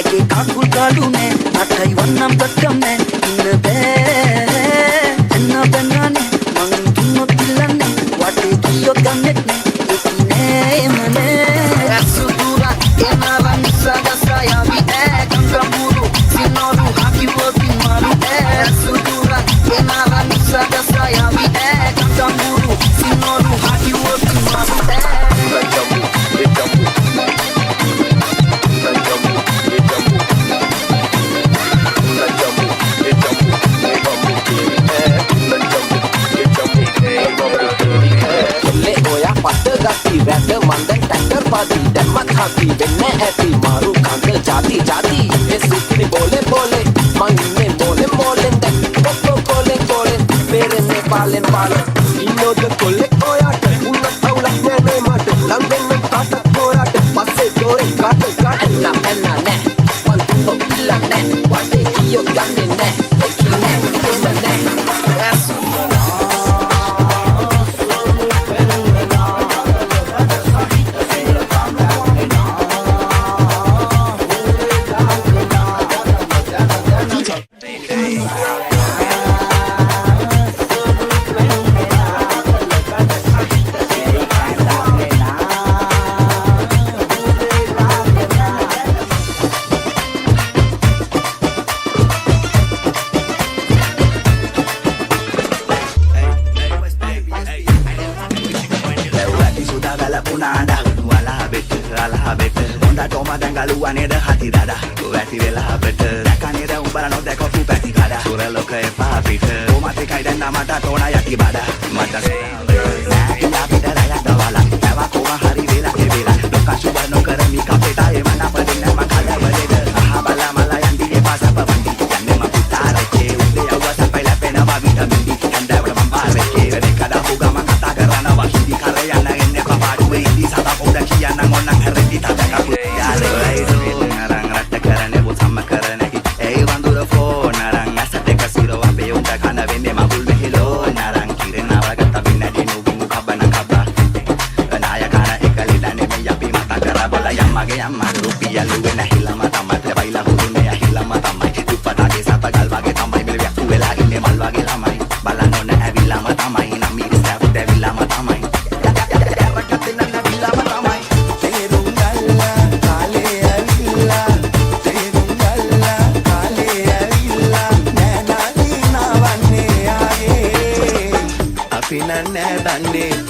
ඇගේ කකුල් කඩුනේ අටයි වන්නම් තට්ටම්නේ ඉන්න බෑ එන්න බැන්නනේ මං දුන්නොත් ඉල්ලන්නේ වටේ කියොත් ගන්නෙත් නේ එකිනේ එමනේ ඇසුදුරා එනවන් සදසයා විෑ කංගමුරු සිනෝරු හකිවොත් මාරු ඇසුදුරා එනවන් සදසයා විෑ කංගමුරු සිනෝරු හකිවොත් මාරු වැට මන්දන් ටැක්ටර් පාති දැම්මත් හති වෙන්න ඇති මාරු කංගල් ජාති ජාති ඒ සුකිනි බෝලේ බෝලේ මං ඉන්නේ මෝලෙන් මෝලෙන් දැන් කොක්කෝ කොලෙන් කොලෙන් පෙරෙන්නේ පාලෙන් පාලෙන් ඉන්නෝද කොල්ලෙක් ඔයාට උන්නත් අවුලක් නෑ මට ලං වෙන්න කාට හොරාට පස්සේ දෝරේ කාට කාට එන්න නෑ මං දුන්නොත් ඉල්ලන්නේ වටේ කියොත් ගන්නේ නෑ එකිනේ එන්න නෑ Neda hati dada Kuati vela bete Daka neda umbara no deko tu peti kada Sura loka e papita O mati kai dan nama ta tona yaki bada Mata se Ila pita raya dawala Ewa koma hari vela ke vela Doka suba no karami kapeta E mana peding nama kala badeda Aha bala malayan di e pasa pabandi Yande maputa reke Unde awa sampai lepe nama vitamin D Yanda wala mamba reke Rede kada huga makata karana Wahidi karayana enne kapadu Indi sata poda kiana ngonang heredi Tada kapu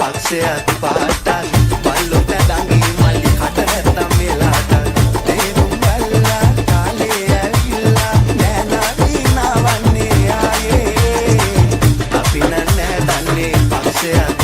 පක්ෂයත් පාටක් බල්ලොත් නැදඟි මල්ලි කට නැත්තම් වෙලාටක් තේරුම් බල්ලා කාලේ ඇවිල්ලා නෑ නවන්නේ ආයේ අපි නෑ දන්නේ පක්ෂයත්